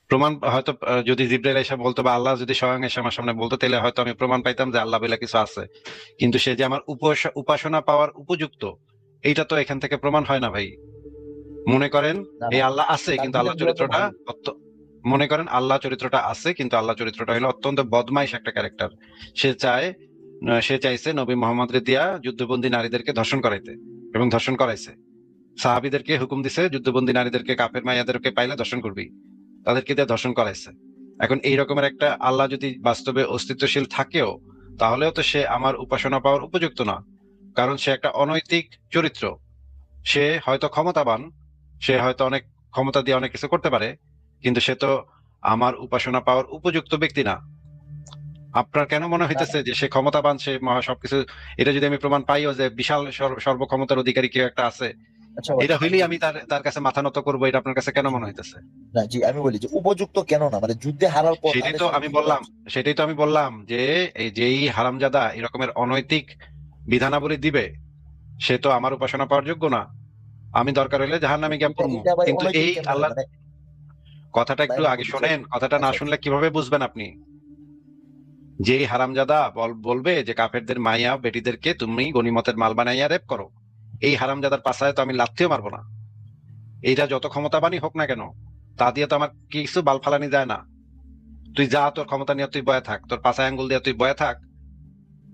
প্রমাণ হয়তো যদি জিব্রাইল এসে বলতো বা আল্লাহ যদি স্বয়ং এসে আমার সামনে বলতো, তাহলে হয়তো আমি প্রমাণ পাইতাম যে আল্লাহ বলে কিছু আছে। কিন্তু সে যে আমার উপাসনা পাওয়ার উপযুক্ত, এইটা তো এখান থেকে প্রমাণ হয় না ভাই। মনে করেন না এই না, আল্লাহ আছে, তার কিন্তু আল্লাহ বিধানগুলো তো চরিত্রটা ভালো। মনে করেন আল্লাহ চরিত্রটা আছে, কিন্তু আল্লাহ চরিত্রটা হলো অত্যন্ত বদমাইশ একটা ক্যারেক্টার। সে চায়, সে চাইছে নবী মোহাম্মদ দিয়া যুদ্ধবন্দী নারীদেরকে ধর্ষণ করাইতে, এবং ধর্ষণ করাইছে। সাহাবীদেরকে হুকুম দিছে যুদ্ধবন্দী নারীদেরকে, কাফের মাইয়াদেরকে পাইলে ধর্ষণ করবি, তাদেরকে দিয়ে ধর্ষণ করাইছে। এখন এই রকমের একটা আল্লাহ যদি বাস্তবে অস্তিত্বশীল থাকেও, তাহলেও তো সে আমার উপাসনা পাওয়ার উপযুক্ত না। কারণ সে একটা অনৈতিক চরিত্র। সে হয়তো ক্ষমতাবান, সে হয়তো অনেক ক্ষমতা দিয়ে অনেক কিছু করতে পারে, কিন্তু সে তো আমার উপাসনা পাওয়ার উপযুক্ত ব্যক্তি না। আপনার কেন মনে না না, হইতেছে যে সে ক্ষমতাবান, সে মহা সবকিছু? এটা যদি আমি প্রমাণ পাইও যে বিশাল সর্বক্ষমতার অধিকারী কেউ একটা আছে, আচ্ছা ভাই, এটা আমি হইলেই বলি আমি তার তার কাছে মাথা নত করবো, এটা আপনার কাছে কেন জি মনে জি, হইতেছে? না জি, আমি বলি যে উপযুক্ত কেন না, মানে যুদ্ধে হারার পর সেটাই তাদের তো সাথে আমি কি করা বললাম, উচিত? সেটাই তো আমি বললাম যে এই যেই হারামজাদা এরকমের অনৈতিক বিধানাবলী দিবে, সে তো আমার উপাসনা পাওয়ার যোগ্য না। আমি দরকার হইলে জাহান্নামে গিয়ে এটা পড়বো। এটা ভাই কিন্তু অনৈতিক এই কেমনে হয় আল্লাহ, মানে? কথাটা ভাই একটু আমি আগে বলি যে, শোনেন, কথাটা না আচ্ছা আচ্ছা, শুনলে কিভাবে বুঝবেন আপনি? যেই হারামজাদা বলবে যে কাফেরদের মাইয়া বেটিদেরকে তুমি গনিমতের মাল বানাইয়া রেপ করো, এই হারামজাদার পাছায় তো আমি লাথিও মারবো না। এইটা যত ক্ষমতাবানই হোক না কেন, তা দিয়ে তো আমার কিছু বাল ফালানি যায় না। তুই যা, তোর ক্ষমতা নিয়ে তুই বয়ে থাক, তোর পাছায় আঙ্গুল দিয়ে তুই বয়ে থাক,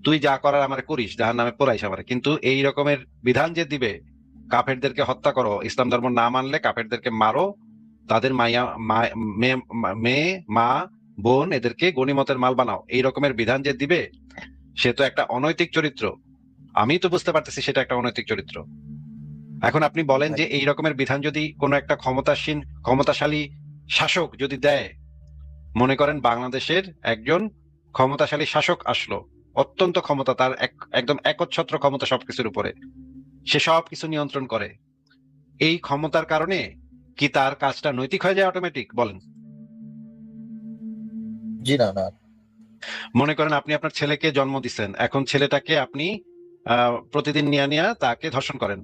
তুই যা করার আমার করিস, জাহার নামে পোড়াইস আমার। কিন্তু এই রকমের বিধান যে দিবে, কাফেরদেরকে হত্যা করো, ইসলাম ধর্ম না মানলে কাফেরদেরকে মারো, তাদের মাইয়া মেয়ে, মেয়ে, মা, বোন এদেরকে গনিমতের মাল বানাও, এই রকমের বিধান যে দিবে, সে তো একটা অনৈতিক চরিত্র। আমি তো বুঝতে পারতেছি সেটা একটা অনৈতিক চরিত্র। এখন আপনি বলেন ভাই যে এই রকমের বিধান যদি কোনো একটা ক্ষমতাশালী শাসক যদি দেয়, মনে করেন বাংলাদেশের একজন ক্ষমতাশালী শাসক আসলো, অত্যন্ত ক্ষমতা তার, একদম একচ্ছত্র ক্ষমতা সবকিছুর উপরে, সে সবকিছু নিয়ন্ত্রণ করে। এই ক্ষমতার কারণে কি তার কাজটা নৈতিক হয়ে যায় অটোমেটিক? বলেন। জি, না না, মনে করেন আপনি আপনার ছেলেকে জন্ম দিচ্ছেন, এখন ছেলেটাকে আপনি প্রতিদিন নিয়ে নিয়ে তাকে ধর্ষণ করেন,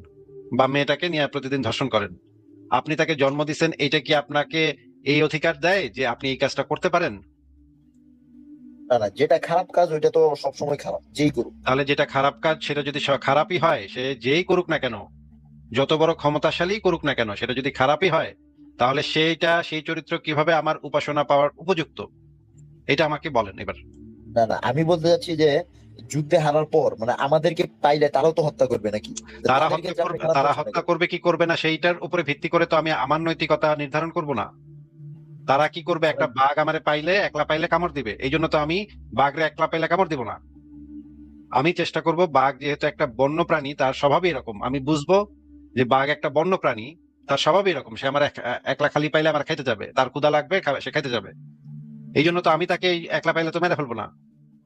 বা মেয়েটাকে নিয়ে প্রতিদিন ধর্ষণ করেন। আপনি তাকে জন্ম দিচ্ছেন, এটা কি আপনাকে এই অধিকার দেয় যে আপনি এই কাজটা করতে পারেন? না না, যেটা খারাপ কাজ ওইটা তো সবসময় খারাপ, যেই করুক। তাহলে যেটা খারাপ কাজ সেটা যদি খারাপই হয়, সে যেই করুক না কেন, যত বড় ক্ষমতাশালী করুক না কেন, সেটা যদি খারাপই হয়, তাহলে সেই চরিত্র কিভাবে আমার উপাসনা পাওয়ার উপযুক্ত? এটা আমাকে বলেন এবার। না না, আমি বলতে চাচ্ছি যে যুদ্ধে হারার পর মানে আমাদেরকে পাইলে তারাও তো হত্যা করবে নাকি? তো তারা তাদেরকে হত্যা যে আপনি করবে, খারাপ তারা বলছেন হত্যা নাকি? করবে কি করবে না সেইটার উপরে ভিত্তি করে তো আমি আমার নৈতিকতা নির্ধারণ করব না। তারা কি করবে, একটা বাঘ আমারে পাইলে, একলা পাইলে কামড় দিবে, এই জন্য তো আমি বাঘরে একলা পাইলে কামড় দিব না। আমি চেষ্টা করব, বাঘ যেহেতু একটা বন্য প্রাণী, তার স্বভাবই এরকম, আমি বুঝবো যে বাঘ একটা বন্য প্রাণী, তার স্বভাবই এরকম, সে আমার একলা খালি পাইলে আমার খাইতে যাবে, তার ক্ষুধা লাগবে, সে খাইতে যাবে। এই জন্য তো আমি তাকে এই একলা পাইলে তো মেরে ফেলবো না,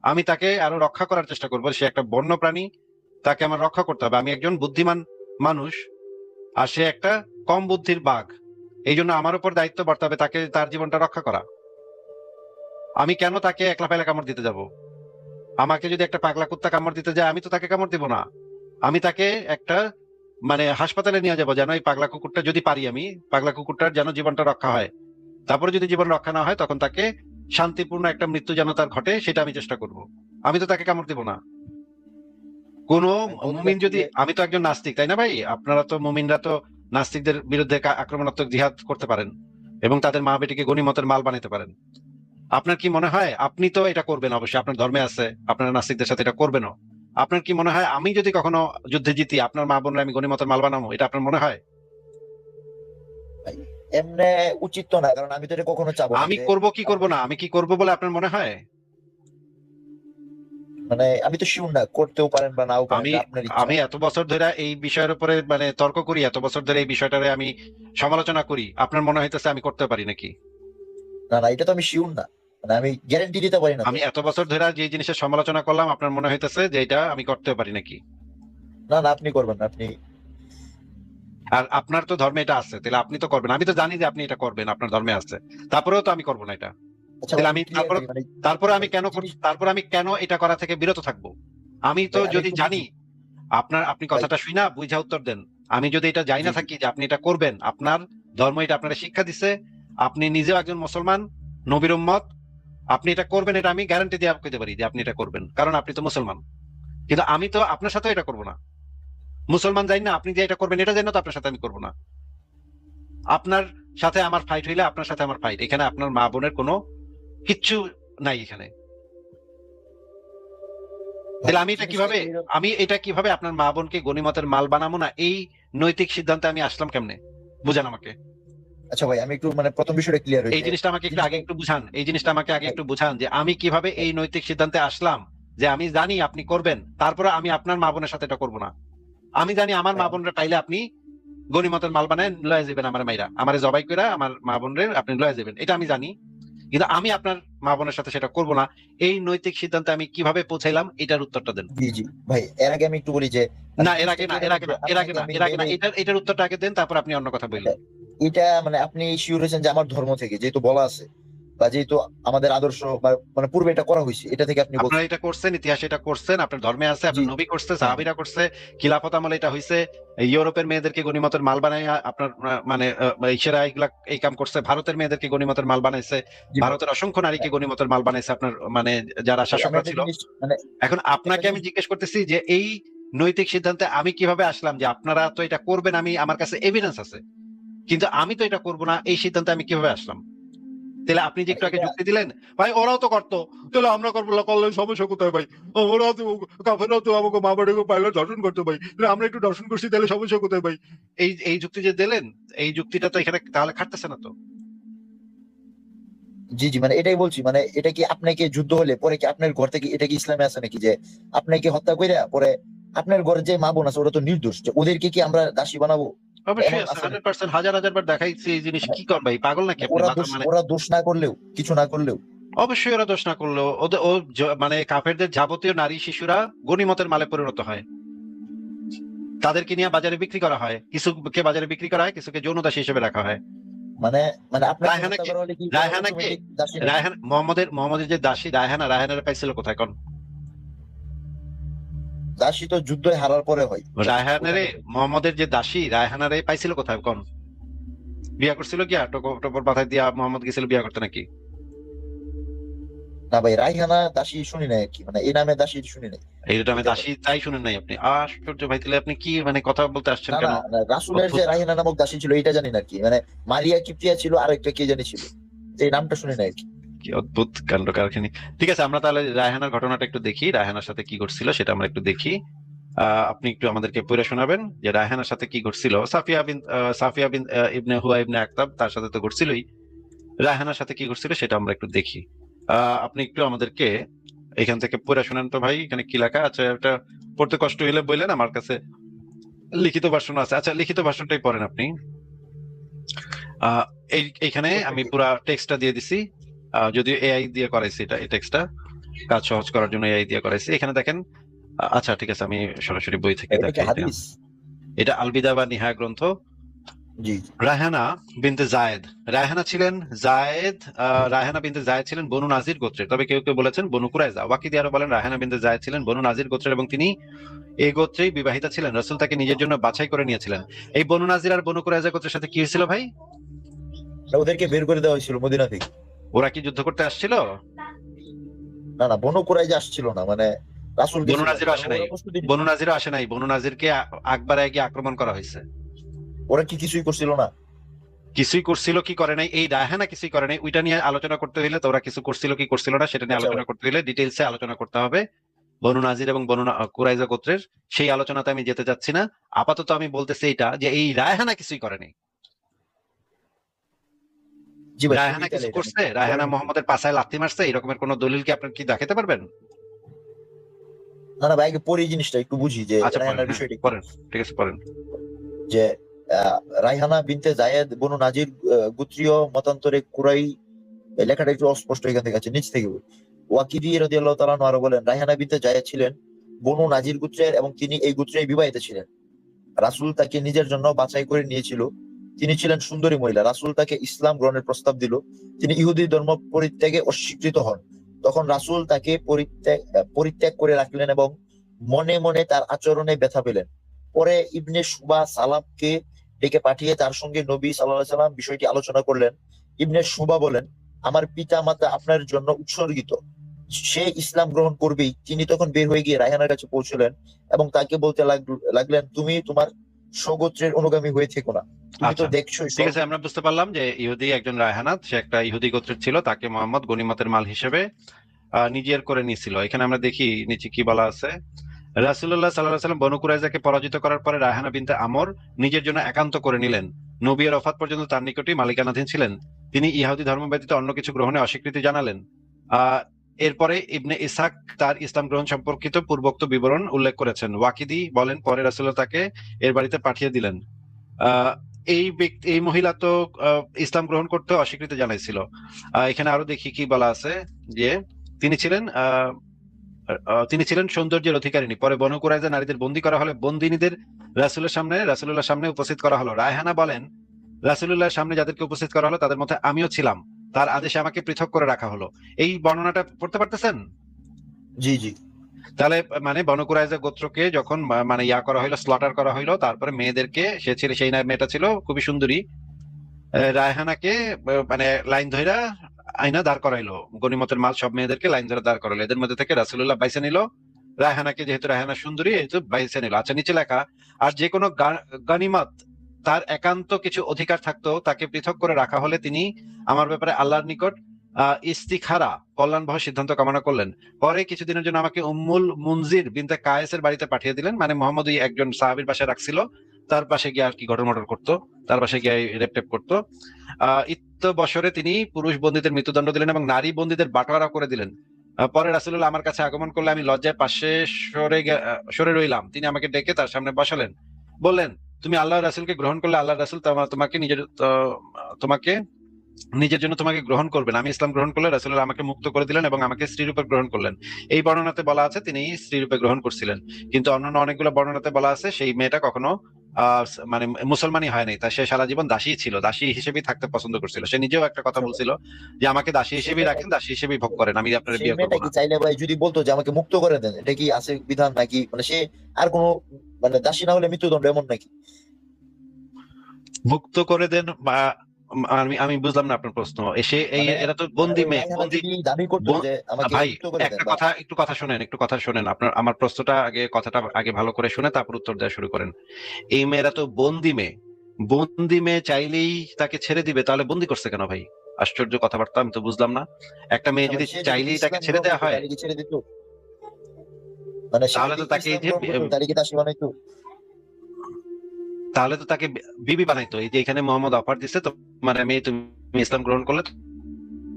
আমি তাকে আরো রক্ষা করার চেষ্টা করবো। সে একটা বন্য প্রাণী, তাকে আমার রক্ষা করতে হবে। আমি একজন বুদ্ধিমান মানুষ, আর সে একটা কম বুদ্ধির বাঘ, এই জন্য আমার উপর দায়িত্ব বর্তাবে তাকে, তার জীবনটা রক্ষা করা। আমি কেন তাকে একলা পাইলা কামড় দিতে যাব? আমাকে যদি একটা পাগলা কুত্তা কামড় দিতে যায়, আমি তো তাকে কামড় দিব না। আমি তাকে একটা মানে হাসপাতালে নিয়ে যাবো, যেন এই পাগলা কুকুরটা, যদি পারি আমি, পাগলা কুকুরটার যেন জীবনটা রক্ষা হয়। তারপরে যদি জীবন রক্ষা না হয়, তখন তাকে শান্তিপূর্ণ একটা মৃত্যু যেন তার ঘটে, সেটা আমি চেষ্টা করব। আমি তো তাকে কামড় দিব না। কোন আমি বলতে মুমিন চাচ্ছি যদি, যে, আমি তো একজন নাস্তিক, তাই না ভাই? আপনারা তো মুমিনরা তো নাস্তিকদের বিরুদ্ধে আক্রমণাত্মক জিহাদ করতে পারেন, এবং তাদের মা বেটিকে গনিমতের মাল বানাতে পারেন। আপনার কি মনে হয় আপনি তো এটা করবেন? অবশ্যই আপনার ধর্মে আছে, আপনারা নাস্তিকদের সাথে এটা করবেনও। আপনার কি মনে হয় আমি যদি কখনো যুদ্ধে জিতি, আপনার মা বোনরা আমি গনিমতের মাল বানাবো? এটা আপনার মনে হয়? ভাই এমনি উচিত তো না, কারণ আমি তো এটা কখনো চাবো না আমি যে করব কি করব আপনি, না, আমি কি করব বলে আপনার মনে হয়? মানে আমি তো শিওর না, করতেও পারেন বা নাও পারেন, আমি এটা আপনার ইচ্ছা। আমি এত বছর ধরে এই বিষয়ের উপরে মানে তর্ক করি, এত বছর ধরে এই বিষয়টারে আমি সমালোচনা করি, আপনার মনে হইতেছে আমি করতে পারি নাকি? না না, এটা তো আমি শিওর না, মানে আমি গ্যারান্টি দিতে পারি না তো। আমি এত বছর ধরে যে জিনিসের সমালোচনা করলাম, আপনার মনে হইতেছে যে এটা আমি করতে পারি নাকি? না না, আপনি করবেন না, আপনি। আর আপনার তো ধর্মে এটা আছে, তাহলে আপনি তো করবেন, আমি তো জানি যে আপনি এটা করবেন, আপনার ধর্মে আছে, তারপরেও তো আমি করবো না এটা। আচ্ছা ভাই, তাহলে আমি আমি ক্লিয়ার করি মানে, জিনিস, তারপরে আমি কেন এটা করা থেকে বিরত থাকবো? আমি তো ভাই আমি যদি একটু জানি, বুঝি। আপনি ভাই কথাটা শুই না বুঝা উত্তর দেন। আমি যদি এটা জানি জি না জি, থাকি যে আপনি এটা করবেন, আপনার ধর্ম এটা আপনারা শিক্ষা দিছে, আপনি নিজেও একজন মুসলমান, নবীর উম্মত, আপনি এটা করবেন, এটা আমি গ্যারান্টি দিয়ে কইতে পারি যে আপনি এটা করবেন, কারণ আপনি তো মুসলমান। কিন্তু আমি তো আপনার সাথে এটা করবো না। মুসলমান জানি না, আপনি যে এটা করবেন এটা জানি না, তো আপনার সাথে আমি করবো না। আপনার সাথে আমার ফাইট হইলে আপনার সাথে আমার ফাইট, এখানে আপনার মা বোনের কোনো কিচ্ছু নাই এখানে। তাহলে আমি এটা জিনিসটা কিভাবে, আমি এটা কিভাবে আপনার মা বোনকে গনিমতের মাল বানাবো না, এই নৈতিক সিদ্ধান্তে আমি আসলাম কেমনে? বুঝান আমাকে। আচ্ছা ভাই, আমি একটু মানে প্রথম বিষয়টা ক্লিয়ার এই হয়েছে। জিনিসটা আমাকে একটু আগে জিনিসটা একটু বুঝান, এই জিনিসটা আমাকে আগে ভাই, একটু বুঝান যে আমি কিভাবে এই নৈতিক সিদ্ধান্তে আসলাম, যে আমি জানি আপনি করবেন, তারপরে আমি আপনার মা বোনের সাথে এটা করবো না। আমি জানি আমার ভাই, মা বোনরা পাইলে আপনি গনিমতের মাল বানায় লয়ে যাবেন, আমার মাইরা আমার জবাই করে আমার মা বোনের আপনি লয়ে যাবেন, এটা আমি জানি। কিন্তু আমি আপনার মা বোনের সাথে সেটা করবো না। এই নৈতিক সিদ্ধান্তে আমি কিভাবে পৌঁছাইলাম, এটার উত্তরটা দেন। জি জি ভাই, এর আগে আমি একটু বলি যে মানে না, এর আগে জিনিসটা না, কি এর এরকম আগে যে না, এর আগে আপনাকে না, আমি এর আগে না, মেনে এটার উত্তরটা আগে দেন, তারপর আপনি অন্য কথা বললেন। এটা মানে আপনি শিওর হয়েছেন যে আমার ধর্ম থেকে যেহেতু বলা আছে বা যেহেতু আমাদের আদর্শ বা মানে পূর্বে এটা করা হয়েছে, এটা থেকে আপনি আপনারা বলছেন। এটা করছেন, ইতিহাসে এটা করছেন, আপনার ধর্মে আছে, জি, আপনার নবী করছে, হ্যাঁ, সাহাবীরা করছে, খিলাফত আমলে এটা হইছে। ইউরোপের মেয়েদেরকে গনিমতের মাল বানায় আপনার মানে ইসেরা এগুলা এই কাম করছে, ভারতের মেয়েদেরকে গনিমতের মাল বানাইছে, জি ভাই, ভারতের অসংখ্য নারীকে হ্যাঁ, গনিমতের মাল বানাইছে আপনার মানে যারা ভাই, আমি শাসকরা একটা ছিল। জিনিস মানে এখন একটা আপনাকে আমি জিনিস জিজ্ঞেস করতেছি যে এই নৈতিক সিদ্ধান্তে আমি কিভাবে আসলাম যে আপনারা তো এটা করবেন, আমি আমার কাছে এভিডেন্স আছে, কিন্তু আমি তো এটা করবো না, এই সিদ্ধান্তে আমি কিভাবে আসলাম? তাহলে আপনি যে মানে একটু আগে এটা যুক্তি দিলেন, ভাই ওরাও তো করতো, তাহলে আমরা করবো না, করলে সমস্যা কোথায় ভাই? ওরাও তো, কাফেররাও তো আমাকে মা বাড়িকে পাইলে ধর্ষণ করতো ভাই, তাহলে আমরা একটু ধর্ষণ করছি, তাহলে সমস্যা কোথায় ভাই? এই এই যুক্তি যে দিলেন, এই যুক্তিটা তো এখানে তাহলে খাটতেছে না তো। জি জি, মানে এটাই বলছি, মানে এটা কি আপনাকে যুদ্ধ হলে পরে কি আপনার ঘর থেকে এটা কি ইসলামে আছে নাকি যে আপনাকে হত্যা করে পরে আপনার ঘরে যে মা বোন আছে ওরা তো নির্দোষ, যে ওদেরকে কি আমরা দাসী বানাবো? অবশ্যই এমন আছে, আছে নাকি? 100%, হাজার হাজার বার দেখাইছি এই জিনিস, মানে কি কর ভাই, পাগল নাকি আপনি, ওরা মাথা দোষ, মানে? ওরা দোষ না করলেও, কিছু না করলেও অবশ্যই ওরা দোষ না করলেও ওদের মানে কাফেরদের যাবতীয় নারী শিশুরা গনিমতের মালে পরিণত হয়, তাদেরকে নিয়ে বাজারে বিক্রি করা হয়, কিছুকে বাজারে বিক্রি করা হয়, কিছুকে যৌনদাসী হিসেবে রাখা হয়। মানে মানে আপনাকে হত্যা রায়হানাকে, করা হলে কি ওরা রায়হানাকে, অটোমেটিক দাসী নাকি? রায়হান মোহাম্মদের যে দাসী রায়হানা, রায়হানার পাইছিল কোথায় কোন? দাসী তো যুদ্ধে হারার পরে হয় রায়হানারে, ওখানে। মোহাম্মদের যে দাসী রায়হানারে পাইছিল কোথায় কোন? বিয়া করছিল কি আর টোপর মাথায় দিয়া মোহাম্মদ গেছিল বিয়া করতে নাকি? না ভাই, রাইহানা দাসী শুনি নাই আর কি, মানে এই নামে দাসী শুনি নাই। এইটা আমি হইতে পারে। দাসী তাই শুনেন নাই আপনি? আশ্চর্য ভাই, তাহলে আপনি কি মানে কথা বলতে আসছেন না না কেন? না, রাসূলের যে অদ্ভুত, রাইহানা নামক দাসী ছিল এটা জানি না আর কি, মানে মারিয়া কিপ্তিয়া ছিল আর একটা কে জানি ছিল, এই নামটা শুনি নাই আর কি। কি অদ্ভুত কাণ্ড কারখানি। ঠিক আছে, আমরা তাহলে রায়হানার ঘটনাটা একটু দেখি, রায়হানার সাথে কি ঘটছিল সেটা আমরা একটু দেখি। আপনি একটু আমাদেরকে পড়ে শোনাবেন যে রায়হানার সাথে কি ঘটছিল। সাফিয়া বিন ইবনে হুয়া ইবনে আখতাব, তার সাথে তো ঘটছিলই, রায়হানার সাথে কি ঘটছিল সেটা আমরা একটু দেখি। আপনি একটু আমাদেরকে এখান থেকে পড়ে শোনান তো ভাই, এখানে কি লেখা আছে, এটা পড়তে কষ্ট হলে বললেন, আমার কাছে লিখিত ভাষণ আছে। আচ্ছা, লিখিত ভাষণটাই পড়েন আপনি। আহ এইখানে আমি পুরা টেক্সটটা দিয়ে দিছি, যদিও এআই দিয়ে করাইছি, এটা এই টেক্সটটা কাজ সহজ করার জন্য এআই দিয়ে করাইছি। এখানে দেখেন। আচ্ছা ঠিক আছে, আমি সরাসরি বই থেকে এটা কি দেখাই। হাদিস? এটা আলবিদা বা নিহায়া গ্রন্থ। জি রায়হানা বিনতে জায়েদ, রায়হানা ছিলেন জায়েদ, রায়হানা বিনতে জায়েদ ছিলেন বনু নাজির গোত্রের, তবে কেউ কেউ বলেছেন বনু কুরাইজা। ওয়াকিদি আরো বলেন রায়হানা বিনতে জায়েদ ছিলেন বনু নাজির গোত্রের এবং তিনি এই গোত্রেই বিবাহিতা ছিলেন, রাসূল তাকে নিজের জন্য বাছাই করে নিয়েছিলেন। এই বনু নাজির আর বনু কুরাইজা গোত্রের সাথে কি হয়েছিল ভাই? ওদেরকে বের করে দেওয়া হয়েছিল মদিনা থেকে। ওরা কি যুদ্ধ করতে আসছিল? না না, বনু কুরাইজা আসছিল না, মানে রাসূল বনু গেছিল আর কি, নাজিরও কারণ আসে নাই, ওরা প্রস্তুতি নিছিল। বনু নাজিরও আসে নাই, বনু নাজিরকে আকবর গিয়ে আক্রমণ করা হয়েছে। ওরা কি কিছুই করছিল না? কিছুই করছিল কি করে নাই, এই রায়হানা কিছুই করে নাই, ওইটা নিয়ে আলোচনা করতে হলে তো ওরা কিছু করছিল কি করছিল না সেটা নিয়ে আচ্ছা আলোচনা ভাই, করতে হলে ডিটেইলসে আলোচনা করতে হবে বনু নাজির এবং কুরাইজা গোত্রের। সেই আলোচনাতে আমি যেতে চাচ্ছি না। আপাতত আমি বলতেছি এটা যে এই রায়হানা কিছুই করেনি। জি ভাই খুবই রায়হানা তাহলে কিছু এটা করছে? রায়হানা বলেন একটু। মোহাম্মদের পাছায় লাথি মারছে এরকমের কোন দলিল কি আপনার কি দেখাতে পারবেন? না না ভাই, আগে পরে এই জিনিসটা একটু বুঝি যে আচ্ছা পড়েন, রায়হানার হ্যাঁ বিষয়টা কি। পড়েন, ঠিক আছে পড়েন। যে রায়হানা বিনতে জায়েদ বনু নাজির গোত্রীয় মতান্তরে কুরাই, এই লেখাটা একটু অস্পষ্ট এখান থেকে আছে, নিচ থেকে বলি। ওয়াকিদি রাদিয়াল্লাহু তাআলা আনহু আরো বলেন রায়হানা বিনতে জায়েদ ছিলেন বনু নাজির গোত্রের এবং তিনি এই গোত্রেই বিবাহিত ছিলেন। রাসূল তাকে নিজের জন্য বাছাই করে নিয়েছিল। তিনি ছিলেন সুন্দরী মহিলা। রাসূল তাকে ইসলাম গ্রহণের প্রস্তাব দিল। তিনি ইহুদি ধর্ম পরিত্যাগে অস্বীকৃত হন। তখন রাসূল তাকে পরিত্যাগ করে রাখলেন এবং মনে মনে তার আচরণে ব্যথা পেলেন। পরে ইবনে সুবা সালামকে ডেকে পাঠিয়ে তার সঙ্গে নবী সাল্লাল্লাহু আলাইহি সাল্লাম বিষয়টি আলোচনা করলেন। ইবনে শুবা বলেন, আমার পিতা মাতা আপনার জন্য উৎসর্গিত, সে ইসলাম গ্রহণ করবেই। তিনি তখন বের হয়ে গিয়ে রায়হানার কাছে পৌঁছলেন এবং তাকে বলতে লাগলেন, তুমি তোমার স্বগোত্রের অনুগামী হয়ে থেকো না, তুমি তো আচ্ছা, দেখছোই ঠিক আছে, আমরা বুঝতে পারলাম যে ইহুদি একজন রায়হানাত, সে একটা ইহুদি গোত্রের ছিল, তাকে মোহাম্মদ গনিমতের মাল হিসেবে নিজের করে নিয়েছিল। এখানে আমরা দেখি নিচে কি বলা আছে। রাসূলুল্লাহ সাল্লাল্লাহু আলাইহি ওয়াসাল্লাম বনু কুরাইজাকে পরাজিত করার পরে রায়হানা বিনতে আমর নিজের জন্য একান্ত করে নিলেন। নবী এর ওফাত পর্যন্ত তার নিকটই মালিকানাধীন ছিলেন। তিনি ইহুদি ধর্ম ব্যতীত অন্য কিছু গ্রহণে অস্বীকৃতি জানালেন। আহ এরপরে ইবনে ইসহাক তার ইসলাম গ্রহণ সম্পর্কিত পূর্বোক্ত বিবরণ উল্লেখ করেছেন। ওয়াকিদি বলেন, পরে রাসূলুল্লাহ তাকে এর বাড়িতে পাঠিয়ে দিলেন। আহ এই মহিলা তো ইসলাম গ্রহণ করতে অস্বীকৃতি জানাইছিল। এখানে আরো দেখি কি বলা আছে যে তিনি ছিলেন সৌন্দর্যের অধিকারিণী। পরে বনু কুরাইজা নারীদের বন্দী করা হলে বন্দিনীদের রাসূলুল্লাহর সামনে উপস্থিত করা হলো। রায়হানা বলেন, রাসূলুল্লাহর সামনে যাদেরকে উপস্থিত করা হলো তাদের মধ্যে আমিও ছিলাম। তার আদেশে আমাকে পৃথক করে রাখা হলো। এই বর্ণনাটা পড়তে পারতেছেন? জি জি। তাহলে মানে বনু কুরাইজা গোত্রকে যখন মানে করা হইলো, স্লটার করা হইলো, তারপরে মেয়েদেরকে, সেই মেয়েটা ছিল খুবই সুন্দরী, রায়হানাকে মানে লাইন ধইরা আইনা দাঁড় করাইলো। গনিমতের মাল সব মেয়েদেরকে লাইন ধরে দাঁড় করাইলো। এদের মধ্যে থেকে রাসূলুল্লাহ বাইছে নিল রায়হানাকে, যেহেতু রায়হানা সুন্দরী যেহেতু বাইছে নিল। আচ্ছা, নিচে লেখা, আর যে কোনো গনিমত তার একান্ত কিছু অধিকার থাকতো তাকে পৃথক করে রাখা হলে তিনি আমার ব্যাপারে আল্লাহর নিকট ইস্তিখারা, কল্যাণবহ সিদ্ধান্ত কামনা করলেন। পরে কিছুদিনের জন্য আমাকে উম্মুল মুনজির বিনতে কায়েসের বাড়িতে পাঠিয়ে দিলেন। মানে মোহাম্মদ একজন সাহাবীর বাসায় রাখছিল, তার পাশে গিয়ে আর কি ঘটর মটর করতো, তার পাশে গিয়ে রেপটেপ করতো। বছরে তিনি পুরুষ বন্দীদের মৃত্যুদণ্ড দিলেন এবং নারী বন্দীদের বাটোয়ারা করে দিলেন। পরে রাসূলুল্লাহ আমার কাছে আগমন করলে আমি লজ্জায় পাশে সরে রইলাম। তিনি আমাকে ডেকে তার সামনে বসালেন, বললেন, তুমি আল্লাহ রাসূলকে গ্রহণ করলে আল্লাহ রাসূল তোমাকে নিজের জন্য তোমাকে গ্রহণ করবেন। আমি ইসলাম গ্রহণ করলে রাসূলুল্লাহ আমাকে মুক্ত করে দিলেন এবং আমাকে স্ত্রী রূপে গ্রহণ করলেন। এই বর্ণনাতে বলা আছে তিনি স্ত্রী রূপে গ্রহণ করছিলেন, কিন্তু অন্যান্য অনেকগুলো বর্ণনাতে বলা আছে সেই মেয়েটা কখনো মানে মুসলমানই হয় নাই, তা সে সারা জীবন দাসী ছিল, দাসী হিসেবেই থাকতে পছন্দ করছিল। সে নিজেও একটা কথা বলছিল যে আমাকে দাসী হিসেবেই রাখেন, দাসী হিসেবেই ভোগ করেন, আমি আপনার সেই বিয়ে মেয়েটা করবো কি না। চাইলে ভাই যদি বলতো যে আমাকে মুক্ত করে দেন, এটা কি আছে বিধান নাকি? মানে সে আর কোনো মানে দাসী না হলে মৃত্যুদণ্ড এমন নাকি? মুক্ত করে দেন বা আমি আমি বুঝলাম না আপনার প্রশ্ন। মানে এরা তো বন্দি মেয়ে, রায়হানা যদি দাবি করতো যে আমাকে ভাই মুক্ত করে দেন একটা বা কথা, একটু কথা শোনেন। আমার প্রশ্নটা আগে, কথাটা আগে ভালো করে শুনে তারপর উত্তর দেওয়া শুরু করেন। এই মেয়েরা তো বন্দি মেয়ে, বন্দি মেয়ে চাইলেই তাকে ছেড়ে দিবে, তাহলে বন্দি করছে কেন ভাই? আশ্চর্য কথাবার্তা, আমি তো বুঝলাম না। একটা মেয়ে ভাই, যদি সে যদি চাইলেই তাকে ইসলাম ছেড়ে গ্রহণ দেওয়া করতো হয়, তাহলে কি ছেড়ে দিত? মানে সে তাহলে যদি তো তাকে এই ইসলাম যে গ্রহণ করতো তাহলে কি দাসী বানাইতো? তাহলে তো তাকে বিবি বানাইতো। এই যে এখানে মোহাম্মদ অফার দিচ্ছে, তো মানে তুমি ইসলাম গ্রহণ করলে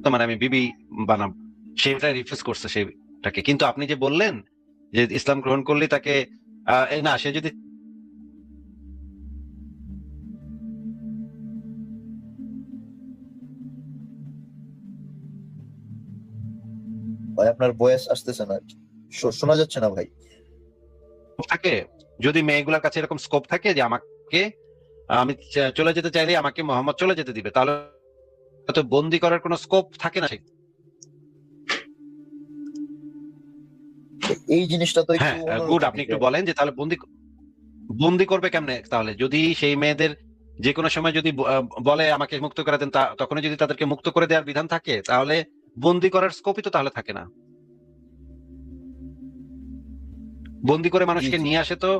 তো মানে আমি বিবি বানাবো, সেটা রিফিউজ করছে সেটাকে। কিন্তু আপনি যে বললেন যে ইসলাম গ্রহণ করলে তাকে না, সে যদি ভাই আপনার বয়স আসতেছে না, শোনা যাচ্ছে না ভাই। থাকে, যদি মেয়েগুলোর কাছে এরকম স্কোপ থাকে যে আমাকে, আমি চলে যেতে চাইলে আমাকে মোহাম্মদ চলে যেতে দিবে, তাহলে তো বন্দি করার কোনো স্কোপ থাকে না। এই জিনিসটা তো একটু হ্যাঁ, গুড, অন্যরকমই আপনি যে একটু বলেন যে তাহলে বন্দি করবে কেমনে? তাহলে যদি সেই মেয়েদের যে কোনো সময় যদি বলে আমাকে মুক্ত করে দেন, তখন যদি তাদেরকে মুক্ত করে দেওয়ার বিধান থাকে, তাহলে বন্দি করার স্কোপই তো তাহলে থাকে না। বন্দি করে জি মানুষকে জি। নিয়ে আসে তো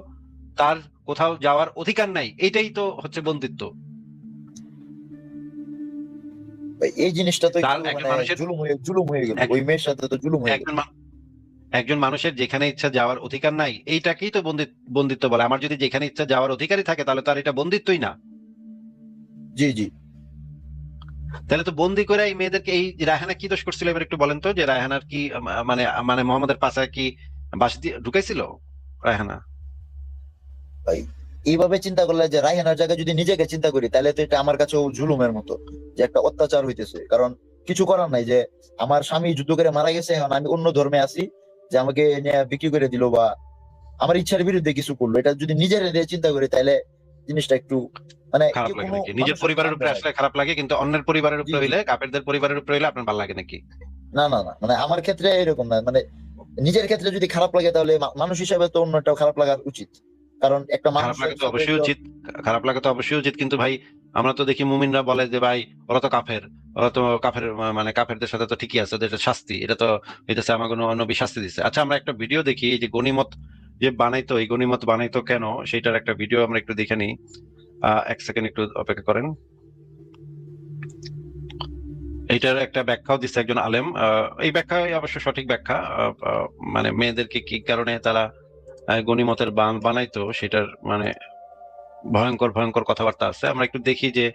তার কোথাও যাওয়ার অধিকার নাই, এইটাই তো হচ্ছে বন্দিত্ব। ভাই, এই জিনিসটা তো তার একটু একজন মানে মানুষের জুলুম হয়ে গেল, এক- ওই মেয়ের সাথে তো জুলুম হয়ে গেল। একজন একজন মানুষের যেখানে ইচ্ছা যাওয়ার অধিকার নাই, এইটাকেই তো বন্দিত্ব বলে। আমার যদি যেখানে ইচ্ছা যাওয়ার অধিকারই থাকে, তাহলে তো আর এটা বন্দিত্বই না। জি জি। তাহলে তো বন্দি করে এই মেয়েদেরকে, এই রায়হানা কি দোষ করছিল এবার একটু বলেন তো, যে রায়হানার কি মানে মানে মোহাম্মদের পাশায় কি বাঁশ দিয়ে ঢুকাইছিল রায়হানা? ভাই এইভাবে চিন্তা করলে, যে রায়হানার জায়গায় যদি নিজেকে চিন্তা করি, তাহলে তো এটা আমার কাছেও জুলুমের মতো, যে একটা অত্যাচার হইতেছে। কারণ কিছু করার নাই, যে আমার স্বামী যুদ্ধ করে মারা গেছে, এখন আমি অন্য ধর্মে আছি, যে আমাকে নিয়ে বিক্রি করে দিল বা আমার ইচ্ছার বিরুদ্ধে কিছু করলো। এটা যদি নিজের নিয়ে চিন্তা করি, তাহলে জিনিসটা একটু মানে খারাপ যে লাগে কোনো নাকি? নিজের মানুষের পরিবারের মানবে উপরে না। আসলে খারাপ লাগে, কিন্তু অন্যের পরিবারের জি উপরে জি। হইলে, কাফেরদের পরিবারের উপরে হইলে আপনার ভালো লাগে নাকি? না না না, মানে আমার ক্ষেত্রে এরকম না, মানে নিজের ক্ষেত্রে যদি খারাপ লাগে, তাহলে মানুষ হিসেবে তো অন্যটাও খারাপ লাগা উচিত। কারণ একটা খারাপ লাগে মানুষের তো সাথে অবশ্যই উচিত, খারাপ লাগে তো অবশ্যই উচিত, কিন্তু ভাই আমরা তো দেখি মুমিনরা বলে যে ভাই ওরা তো কাফের, ওরা তো কাফের, মানে কাফেরদের সাথে তো ঠিকই আছে, এটা শাস্তি, এটা তো হইতেছে আমার কোনো নবী শাস্তি দিচ্ছে। আচ্ছা আমরা একটা ভিডিও দেখি, এই যে গনিমত যে বানাইতো, এই গনিমত বানাইতো কেন, সেটার একটা ভিডিও আমরা একটু দেখে নিই। এক সেকেন্ড একটু অপেক্ষা করেন। এইটার একটা ব্যাখ্যাও দিচ্ছে একজন আলেম। এই ব্যাখ্যা অবশ্য সঠিক ব্যাখ্যা। মানে মেয়েদেরকে কি কারণে তারা গনিমতের বানাইতো, সেটার মানে ভয়ঙ্কর ভয়ঙ্কর কথাবার্তা আছে। আমরা একটু দেখি যে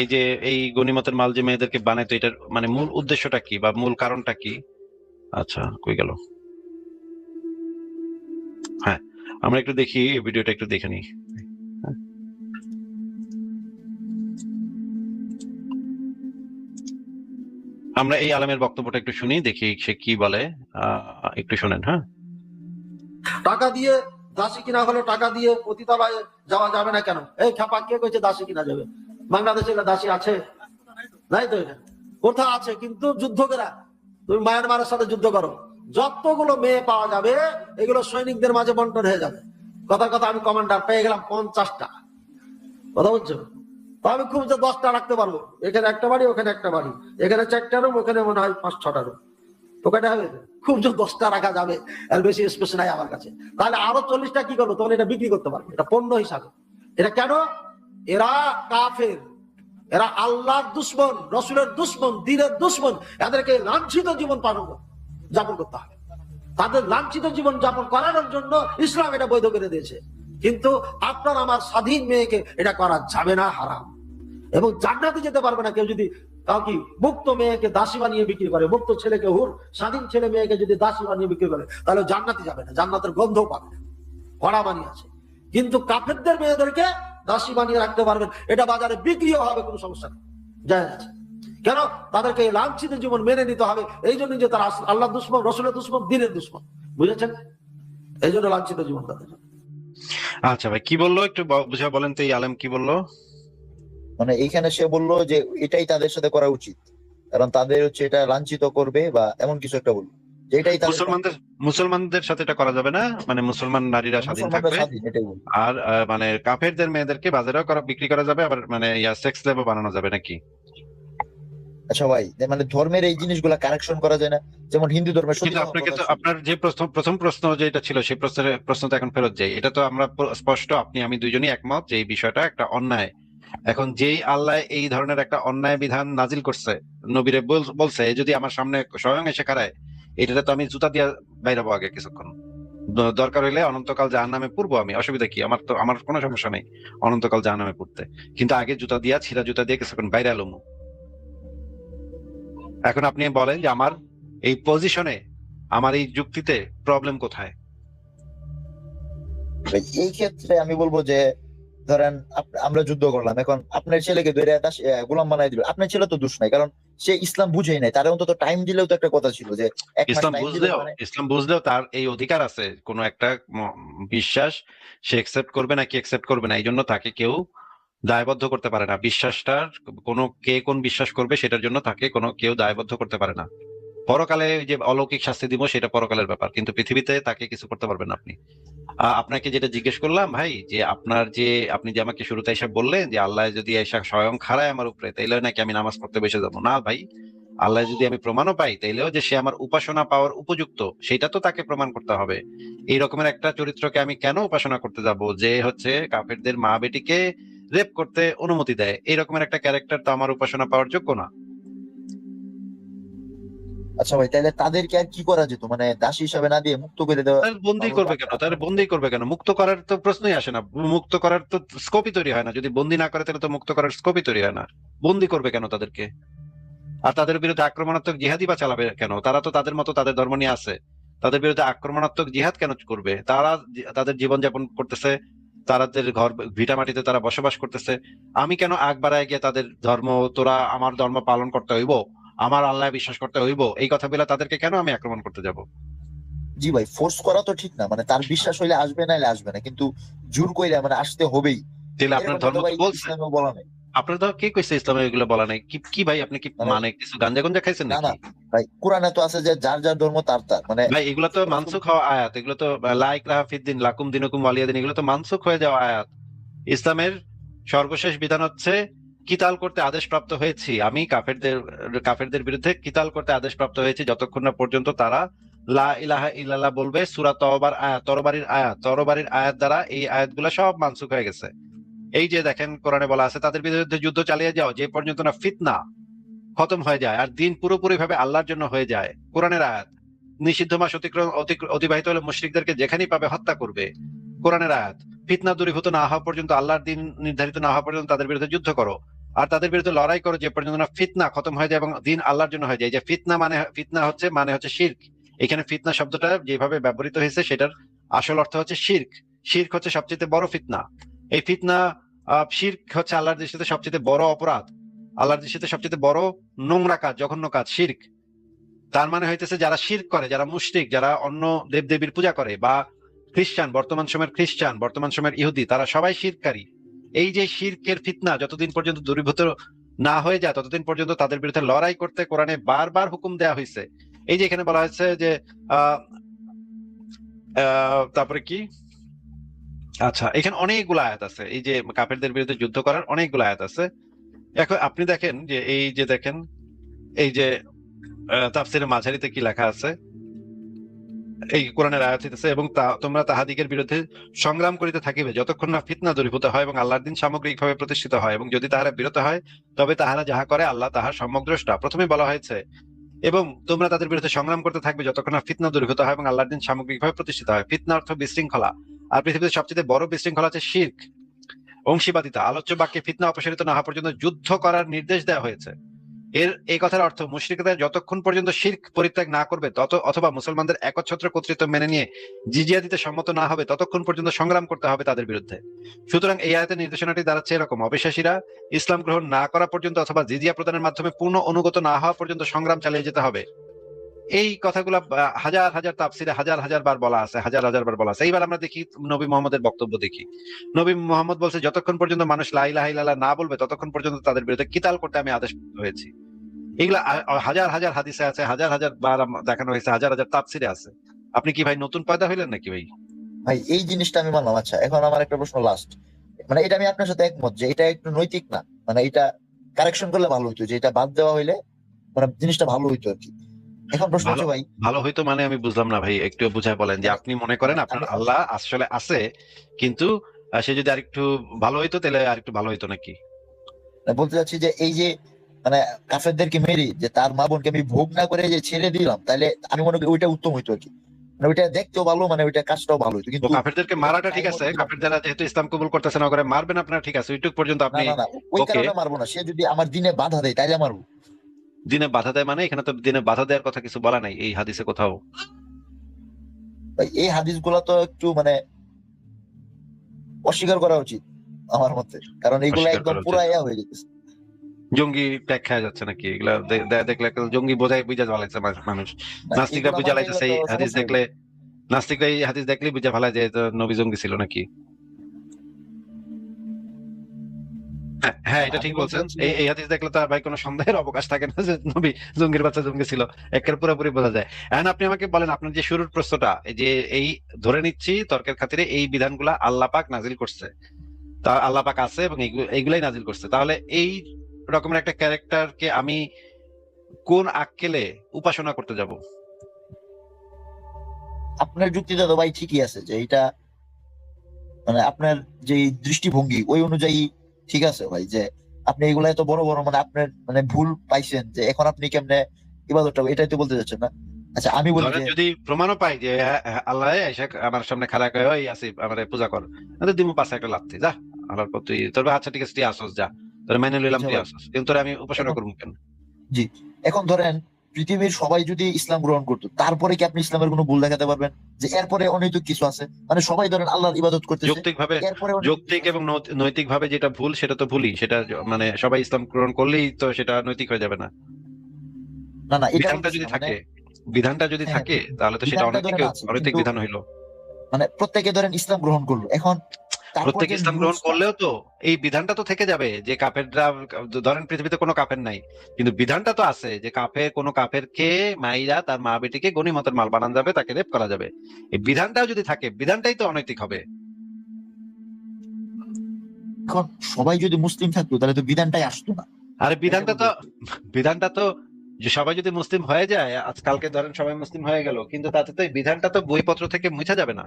এই যে এই গনিমতের মাল যে মেয়েদেরকে বানাইতো, এটার মানে মূল উদ্দেশ্যটা কি বা মূল কারণটা কি। আচ্ছা কই গেল, হ্যাঁ আমরা একটু দেখি, এই ভিডিওটা একটু দেখে নিই। হ্যাঁ। আমরা এই আলেমের বক্তব্যটা একটু শুনি, দেখি সে কি বলে। একটু শোনেন। হ্যাঁ, টাকা দিয়ে দাসী কিনা হলো, টাকা দিয়ে পতিতালয়ে যাওয়া যাবে না কেন? এই খেপা কে কইছে দাসী কিনা যাবে? বাংলাদেশে দাসী আছে? নাই তো। এটা কোথা আছে? কিন্তু যুদ্ধ করা, তুমি মায়ানমারের সাথে যুদ্ধ করো, যতগুলো মেয়ে পাওয়া যাবে এগুলো সৈনিকদের মাঝে বন্টন হয়ে যাবে। কথার কথা আমি কমান্ডার পেয়ে গেলাম 50টা, কথা বলছো? তো আমি খুব যে 10টা রাখতে পারবো, এখানে একটা বাড়ি, ওখানে একটা বাড়ি, এখানে 4টা রুম, ওখানে মনে হয় 5-6টা রুম। তো কয়টা হবে? খুব যে 10টা রাখা যাবে, আর বেশি স্পেস নাই আমার কাছে। তাহলে আরো 40টা কি করবো? তখন এটা বিক্রি করতে পারবে, এটা পণ্য হিসাবে। এটা কেন? এরা কাফের, এরা আল্লাহর দুশ্মন, রসুলের দুশ্মন, দ্বীনের দুশ্মন। এদেরকে লাঞ্ছিত জীবন যাপন করতে হবে। তাদের লাঞ্ছিত জীবন যাপন করানোর জন্য ইসলাম এটা বৈধ করে দিয়েছে। কিন্তু আপনার আমার স্বাধীন মেয়েকে এটা করা যাবে না, হারাম। এবং জান্নাতে যেতে পারবে না কেউ যদি কাউকে মুক্ত মেয়েকে দাসী বানিয়ে বিক্রি করে। মুক্ত ছেলেকে হুর, স্বাধীন ছেলে মেয়েকে যদি দাসী বানিয়ে বিক্রি করে, তাহলে জান্নাতে যাবে না, জান্নাতের গন্ধও পাবে না, কড়া বানিয়ে আছে। কিন্তু কাফেরদের মেয়েদেরকে দাসী বানিয়ে রাখতে পারবেন, এটা বাজারে বিক্রিও হবে, কোনো সমস্যা নেই, যায় আছে। কেন? তাদেরকে এই লাঞ্ছিত জীবন মেনে নিতে হবে, এই জন্য যে তারা আল্লাহ দুশ্মন, রসুলের দুশ্মন, দ্বীনের দুশ্মন, বুঝেছেন? এই জন্য লাঞ্ছিত জীবন তাদের। আচ্ছা ভাই কি বললো একটু বুঝা বলেন তো, এই আলেম কি বললো? মানে এইখানে সে বললো যে এটাই তাদের সাথে করা উচিত, কারণ তাদের হচ্ছে এটা লাঞ্ছিত করবে বা এমন কিছু একটা বললো, যে এটাই তাদের মুসলমানদের সাথে এটা করা যাবে না, মানে মুসলমান নারীরা স্বাধীন মুসলমানরা থাকবে। স্বাধীন, এটাই বললো। আর মানে কাফেরদের মেয়েদেরকে বাজারেও বিক্রি করা যাবে, আবার মানে সেক্স ল্যাবও বানানো যাবে নাকি? আচ্ছা ভাই, মানে ধর্মের এই জিনিসগুলা কারেকশন করা যায় না? যেমন হিন্দু ধর্মের কিন্তু সতীদাহ আপনাকে প্রথা তো ছিল। আপনার যে প্রথম প্রশ্ন যেটা ছিল, সেই প্রশ্ন তো এখন ফেরত যাই। এটা তো আমরা স্পষ্ট, আপনি আমি দুইজনই একমত যে এই বিষয়টা একটা অন্যায়। এখন যেই আল্লাহ এই ধরনের একটা অন্যায় বিধান নাজিল করছে, নবীরে বলছে, যদি আমার সামনে স্বয়ং এসে খাড়ায়, এটাতে তো আমি জুতা দিয়ে বাইরাবো আগে কিছুক্ষণ। দরকার হইলে অনন্তকাল জাহান্নামে পড়বো আমি, অসুবিধা কি? আমার কোনো সমস্যা নেই অনন্তকাল জাহান্নামে পড়তে, কিন্তু আগে জুতা দিয়া, ছিঁড়া জুতা দিয়ে কিছুক্ষণ বাইরে আলমু। এখন আপনি বলেন যে আমার এই পজিশনে, আমার এই যুক্তিতে প্রবলেম কোথায়? ভাই, এই ক্ষেত্রে আমি বলবো যে ধরেন আমরা যুদ্ধ করলাম, এখন আপনার ছেলেকে ধরে গোলাম বানাই দিল, আপনার ছেলে তো দোষ নাই, কারণ সে ইসলাম বুঝেই নাই। তার অন্তত টাইম দিলেও তো একটা কথা ছিল যে 1 মাস টাইম দিলে মানে ইসলাম বুঝলেও তার এই অধিকার আছে, কোন একটা বিশ্বাস সে একসেপ্ট করবে নাকি একসেপ্ট করবে না, এই জন্য তাকে কেউ দায়বদ্ধ করতে পারে না। বিশ্বাসটার কে কোন বিশ্বাস করবে সেটার জন্য তাকে কেউ দায়বদ্ধ করতে পারে না। পরকালে যে অলৌকিক শাস্তি দিব সেটা পরকালের ব্যাপার, কিন্তু পৃথিবীতে তাকে কিছু করতে পারবেন না আপনি। আপনাকে যেটা জিজ্ঞেস করলাম ভাই, যে আপনি যে আমাকে শুরুতে এসে বললেন যে আল্লাহ যদি এসে স্বয়ং খাড়ায় আমার উপরে, তাইলে নাকি আমি নামাজ পড়তে বসে যাবো? না ভাই, আল্লাহ যদি আমি প্রমাণও পাই, তাইলেও যে সে আমার উপাসনা পাওয়ার উপযুক্ত, সেটা তো তাকে প্রমাণ করতে হবে। এই রকমের একটা চরিত্রকে আমি কেন উপাসনা করতে যাব, যে হচ্ছে কাফেরদের মা বেটিকে রেপ করতে অনুমতি দেয়? এই রকমের একটা ক্যারেক্টার তো আমার উপাসনা পাওয়ার যোগ্য না। আচ্ছা ভাই, তাহলে তাদেরকে আর কি করা যেত? মানে দাসী হিসাবে না দিয়ে মুক্ত করে দেওয়া? তাহলে বন্দি করবে কেন? মুক্ত করার তো প্রশ্নই আসে না, মুক্ত করার তো স্কোপই তৈরি হয় না। যদি বন্দি না করে তাহলে তো মুক্ত করার স্কোপই তৈরি হয় না। বন্দি করবে কেন তাদেরকে? আর তাদের বিরুদ্ধে আক্রমণাত্মক জিহাদই বা চালাবে কেন? তারা তো তাদের মতো তাদের ধর্ম নিয়ে আছে, তাদের বিরুদ্ধে আক্রমণাত্মক জিহাদ কেন করবে? তারা তাদের জীবন যাপন করতেছে, তাদের ঘর ভিটা মাটিতে তারা বসবাস করতেছে। আমি কেন আগ বাড়ায় গিয়ে তাদের ধর্ম, তোরা আমার ধর্ম পালন করতে হইব, আমার আল্লাহ বিশ্বাস করতে হইব, এই কথা বলে তাদেরকে কেন আমি আক্রমণ করতে যাব? জি ভাই, ফোর্স করা তো ঠিক না, মানে তার বিশ্বাস হইলে আসবে, না আসবে না, কিন্তু জোর কইরা মানে আসতে হবেই, তাহলে আপনার এরকম ধর্ম তো ভাই তো বলছে, ইসলামেও বলা নেই। আপনার তো কে কইছে ইসলামে এগুলো বলা নাই? কি কি ভাই, আপনি কি মানে মানে কিছু গাঞ্জা গঞ্জা খাইছেন না নাকি? না ভাই, কোরআনে তো আছে যে যার যার ধর্ম তার তার, মানে ভাই এগুলো তো মানসুখ হওয়া আয়াত, এগুলো তো লা ইকরাহা ফিদ্দিন লাকুম দিনুকুম ওয়ালিয়া দিন, এগুলো তো মানসুখ হয়ে যাওয়া আয়াত। ইসলামের সর্বশেষ বিধান হচ্ছে কিতাল করতে আদেশপ্রাপ্ত হয়েছি, আমি কাফেরদের বিরুদ্ধে কিতাল করতে আদেশপ্রাপ্ত হয়েছি যতক্ষণ না পর্যন্ত তারা লা ইলাহা ইল্লাল্লাহ বলবে। সূরা তওবার আয়াত, তরবারির আয়াত দ্বারা এই আয়াতগুলো সব মানসুখ হয়ে গেছে। এই যে দেখেন কোরআনে বলা আছে তাদের বিরুদ্ধে যুদ্ধ চালিয়ে যাও যে পর্যন্ত না ফিতনা খতম হয়ে যায় আর দিন পুরোপুরি ভাবে আল্লাহর জন্য হয়ে যায়। কোরআনের আয়াত। নিষিদ্ধ মাস অতিবাহিত হলে মুশরিকদেরকে যেখানেই পাবে হত্যা করবে। কোরআনের আয়াত। ফিতনা দূরীভূত না হওয়া পর্যন্ত, আল্লাহর দিন নির্ধারিত না হওয়া পর্যন্ত তাদের বিরুদ্ধে যুদ্ধ করো আর তাদের বিরুদ্ধে লড়াই করো যে পর্যন্ত না ফিতনা খতম হয়ে যায় এবং দিন আল্লাহর জন্য হয়ে যায়। যে ফিতনা হচ্ছে শিরক। এখানে ফিতনা শব্দটা যেভাবে ব্যবহৃত হয়েছে সেটার আসল অর্থ হচ্ছে শিরক। শিরক হচ্ছে সবচেয়ে বড় ফিতনা। এই ফিতনা শিরক হচ্ছে আল্লাহর দৃষ্টিতে সবচেয়ে বড় অপরাধ, আল্লাহর দৃষ্টিতে সবচেয়ে বড় নোংরা কাজ, জঘন্য কাজ শিরক। তার মানে হইতেছে যারা শিরক করে, যারা মুশরিক, যারা অন্য দেবদেবীর পূজা করে, বা বর্তমান সময়ের ইহুদি, তারা সবাই শিরককারী। এই যে শিরকের ফিতনা যতদিন পর্যন্ত দূরীভূত না হয়ে যায় ততদিন পর্যন্ত তাদের বিরুদ্ধে লড়াই করতে কোরআনে বারবার হুকুম দেওয়া হয়েছে। এই যে এখানে বলা হয়েছে যে তারপরে কি, আচ্ছা এখানে অনেকগুলো আয়াত আছে এই যে কাফেরদের বিরুদ্ধে যুদ্ধ করার অনেকগুলো আয়াত আছে। এখন আপনি দেখেন যে এই যে তাফসিরে মাঝারিতে কি লেখা আছে, এই কোরআনের আয়াত হইতেছে এবং তোমরা তাহাদিগের বিরুদ্ধে সংগ্রাম করিতে থাকিবে যতক্ষণ না ফিতনা দূরীভূত হয় এবং আল্লাহর দিন সামগ্রিকভাবে প্রতিষ্ঠিত হয়, এবং যদি তাহারা বিরত হয় তবে তাহারা যাহা করে আল্লাহ তাহার সম্যক দ্রষ্টা। প্রথমে বলা হয়েছে এবং তোমরা তাদের বিরুদ্ধে সংগ্রাম করতে থাকবে যতক্ষণ না ফিতনা দূরীভূত হয় এবং আল্লাহর দিন সামগ্রিকভাবে প্রতিষ্ঠিত হয়। ফিতনা অর্থ বিশৃঙ্খলা, আর পৃথিবীতে সবচেয়ে বড় বিশৃঙ্খলা হচ্ছে শিরক, অংশীবাদিতা। আলোচ্য বাক্যে ফিতনা অপসারিত না হওয়া পর্যন্ত যুদ্ধ করার নির্দেশ দেওয়া হয়েছে। এই কথার অর্থ মুশরিকরা যতক্ষণ পর্যন্ত শিরক পরিত্যাগ না করবে অথবা মুসলমানদের একচ্ছত্র কর্তৃত্ব মেনে নিয়ে জিজিয়া দিতে সম্মত না হবে ততক্ষণ পর্যন্ত সংগ্রাম করতে হবে তাদের বিরুদ্ধে। সুতরাং এই আয়াতের নির্দেশনাটি দাঁড়াচ্ছে এরকম: অবিশ্বাসীরা ইসলাম গ্রহণ না করা পর্যন্ত অথবা জিজিয়া প্রদানের মাধ্যমে পূর্ণ অনুগত না হওয়া পর্যন্ত সংগ্রাম চালিয়ে যেতে হবে। এই কথাগুলো হাজার হাজার তাফসিরে হাজার বার বলা আছে, হাজার বার বলা আছে। এইবার আমরা দেখি নবী মোহাম্মদের বক্তব্য দেখি। নবী মোহাম্মদ বলছে যতক্ষণ পর্যন্ত মানুষ লা ইলাহা ইল্লাল্লাহ না বলবে ততক্ষণ পর্যন্ত তাদের বিরুদ্ধে কিতাল করতে আমি আদেশ হয়েছি। এগুলা হাজার হাদিসে আছে, হাজার বার দেখানো হয়েছে, হাজার তাফসিরে আছে। আপনি কি ভাই নতুন পয়দা হইলেন নাকি ভাই? ভাই এই জিনিসটা আমি মানলাম। আচ্ছা এখন আমার একটা প্রশ্ন লাস্ট, মানে এটা আমি আপনার সাথে একমত যে এটা একটু নৈতিক না, মানে এটা কারেকশন করলে ভালো হইতো, যে এটা বাদ দেওয়া হইলে মানে জিনিসটা ভালো হইতো আর কি। এখন প্রশ্ন হচ্ছে ভাই ভালো হইতো মানে আমি বুঝলাম না ভাই, একটু বুঝায় বলেন যে আপনি মনে করেন আপনার আল্লাহ আসলে আছে কিন্তু সে যদি আরেকটু ভালো হইতো তাহলে আরেকটু ভালো হইতো নাকি? বলতে চাচ্ছি যে এই যে মানে কাফেরদেরকে মেরে যে তার মা বোনকে আমি ভোগ না করে যে ছেড়ে দিলাম, তাহলে আমি মনে করি ওইটা উত্তম হইতো আর কি। মানে ওইটা দেখতেও ভালো, মানে ওইটা কাজটাও ভালো হইতো। কিন্তু কাফেরদেরকে মারাটা ঠিক আছে, কাফেররা যেহেতু ইসলাম কবুল করতেছে না করে মারবেন আপনারা, ঠিক আছে ওইটুক পর্যন্ত আপনি না ওই কারণে মারবো না। সে যদি আমার দিনে বাধা দেয় তাইলে মারবো। দিনে বাধা দেয় মানে এখানে তো দিনে বাধা দেওয়ার কথা কিছু বলা নাই এই হাদিসে কোথাও। এই হাদিসগুলো তো একটু মানে অস্বীকার করা উচিত আমার মতে, কারণ এগুলো একদম পুরা ইয়া হয়ে যেতেছে, জঙ্গি ট্যাগ খাওয়া যাচ্ছে নাকি এগুলা দেখলে জঙ্গি বুঝা ভালাইছে মানুষ। নাস্তিকরা বুঝা লাইতেছে এই হাদিস দেখলে, নাস্তিকরা এই হাদিস দেখলেই বুঝা ভালায় যে নবী জঙ্গি ছিল নাকি। হ্যাঁ এটা ঠিক বলছেন। এই হাদিস দেখলে তো ভাই কোনো সন্দেহের অবকাশ থাকে না যে নবী জঙ্গির বাচ্চা জঙ্গি ছিল, একের পুরোপুরি বোঝা যায়। এখন আপনি আমাকে বলেন আপনার যে শুরুর প্রশ্নটা, যে এই ধরে নিচ্ছি তর্কের খাতিরে এই বিধানগুলা আল্লাহ পাক নাজিল করছে, তা আল্লাহ পাক আছে এবং এইগুলাই নাজিল করছে, তাহলে এই রকমের একটা ক্যারেক্টারকে আমি কোন আক্কেলে উপাসনা করতে যাব? আপনার যুক্তিটা তো ভাই ঠিকই আছে যে এটা মানে আপনার যে দৃষ্টিভঙ্গি ওই অনুযায়ী ঠিক আছে ভাই, যে আপনি এগুলা এত বড় বড় মানে আপনার মানে ভুল পাইছেন যে এখন আপনি কেমনে ইবাদতটা, এটাই তো বলতে যাচ্ছেন না। আচ্ছা আমি বলি যে যদি প্রমাণও পাই যে আল্লাহ এসে আমার সামনে খাড়া করে ওই আসিফ আমারে পূজা কর, দিমু পাশে একটা লাথি, যা আল্লাহর পর তুই তোর আচ্ছা ঠিক আছে তুই আসস, যা তোর মেনে নিলাম তুই আসস, কিন্তু তোর আমি উপাসনা করবো কেন? জি এখন ধরেন পৃথিবীর সবাই যদি ইসলাম গ্রহণ করতো, তারপরে কি আপনি ইসলামের কোনো ভুল দেখাতে পারবেন যে এরপরে অনৈতিক কিছু আছে? মানে সবাই ধরেন আল্লাহর ইবাদত করতেছে, যৌক্তিক এবং নৈতিক ভাবে যেটা ভুল সেটা তো ভুলই, সেটা মানে সবাই ইসলাম গ্রহণ করলেই তো সেটা নৈতিক হয়ে যাবে না। না বিধানটা যদি থাকে তাহলে তো সেটা অনৈতিক বিধান হইলো। মানে প্রত্যেকে ধরেন ইসলাম গ্রহণ করলো, এখন প্রত্যেকে ইসলাম গ্রহণ করলেও তো এই বিধানটা তো থেকে যাবে যে কাফেররা, ধরেন পৃথিবীতে কোনো কাফের নাই কিন্তু বিধানটা তো আছে যে কোনো কাফেরকে মাইরা তার মা বেটিকে গনিমতের মাল বানানো যাবে, তাকে রেপ করা যাবে। এই বিধানটাও যদি থাকে বিধানটাই তো অনৈতিক হবে। এখন সবাই যদি মুসলিম থাকতো তাহলে তো বিধানটাই আসতো না। আরে বিধানটা তো যে সবাই যদি মুসলিম হয়ে যায়, আজকালকে ধরেন সবাই মুসলিম হয়ে গেল, কিন্তু তাতে তো এই বিধানটা তো বইপত্র থেকে মুছা যাবে না।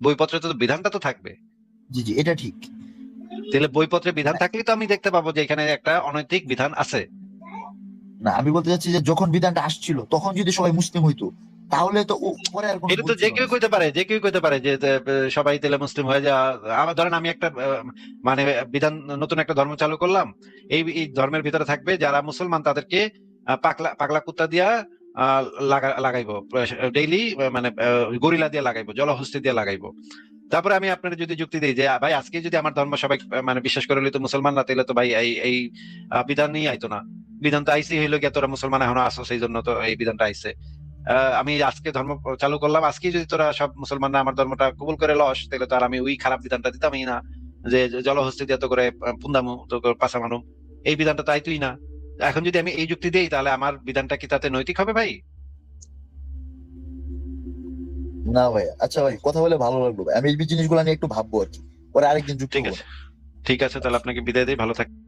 বইপত্রে তো বিধানটা তো থাকবে। জি জি, এটা ঠিক। তাহলে বইপত্রে বিধান থাকলেই তো আমি দেখতে পাবো যে এখানে একটা অনৈতিক বিধান আছে। না, আমি বলতে চাচ্ছি যে যখন বিধানটা আসছিল তখন যদি সবাই মুসলিম হইতো তাহলে তো পরে আর কোনো এটা ভুল তো যে ছিল কেউ না। কইতে পারে, যে কেউ কইতে পারে যে সবাই তাহলে মুসলিম হয়ে যা। আমার ধরেন আমি একটা মানে বিধান, নতুন একটা ধর্ম চালু করলাম, এই ধর্মের ভিতরে থাকবে যারা মুসলমান তাদেরকে পাগলা পাগলা কুত্তা দিয়া আহ, লাগাইবো ডেইলি, মানে গরিলা দিয়ে লাগাইবো, জলহস্তি দিয়ে লাগাইবো। তারপরে আমি আপনার যদি যুক্তি দিই যে ভাই আজকে যদি আমার ধর্ম সবাই মানে বিশ্বাস করে লইতো মুসলমানরা, তাহলে তো ভাই এই এই বিধান নিয়ে আইতো না। বিধান তো আইসি হইলো গিয়ে তোরা মুসলমান এখনো আসো, সেই জন্য তো এই বিধানটা আইছে। আমি আজকে ধর্ম চালু করলাম, আজকে যদি তোরা সব মুসলমানরা আমার ধর্মটা কবুল করে লস, তাহলে তো আর আমি ওই খারাপ বিধানটা দিতামই না, যে জলহস্তি দিয়ে তো করে পুন্দামু তো করে পাছা মানুম। এই বিধানটা তো আইতোই না। এখন যদি আমি এই যুক্তি দিই, তাহলে আমার বিধানটা কি তাতে নৈতিক হবে ভাই? না ভাই, আচ্ছা ভাই, কথা বলে ভালো লাগলো ভাই। আমি এই জিনিসগুলো নিয়ে একটু ভাববো আর কি, পরে আরেকদিন যুক্ত ঠিক হবো আছে, না। ঠিক আছে, তাহলে আপনাকে বিদায় দিই, ভালো থাকবেন।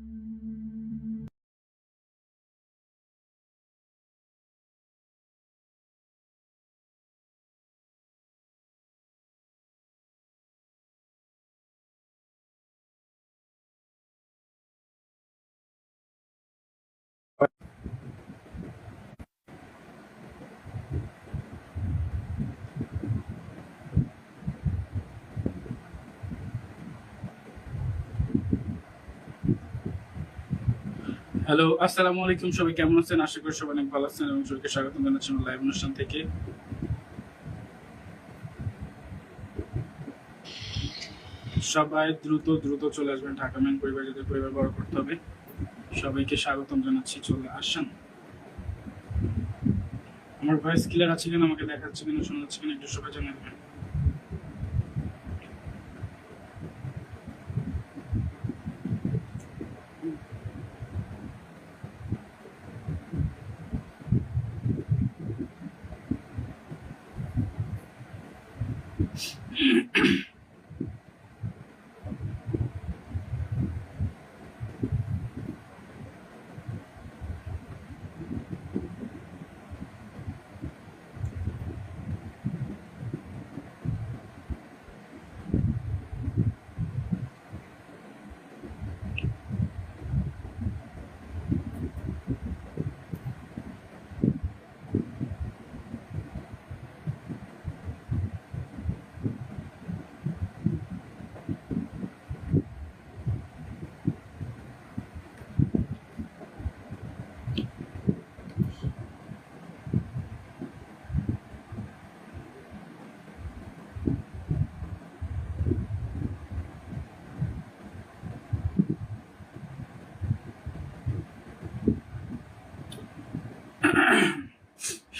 হ্যালো, আসসালামু আলাইকুম। সবাই কেমন আছেন? আশা করি সবাই অনেক ভালো আছেন এবং সবাইকে স্বাগত জানাচ্ছি আমার লাইভ অনুষ্ঠান থেকে। সবাই দ্রুত দ্রুত চলে আসবেন ঢাকা মেন পরিবার, যাদের পরিবার বড় করতে হবে। সবাইকে স্বাগতম জানাচ্ছি, চলে আসেন। আমার ভয়েস ক্লিয়ার আছে কিনা, আমাকে দেখাচ্ছে কিনা, শোনা যাচ্ছে কিনা, একটু সবাই জানিয়ে দেবেন।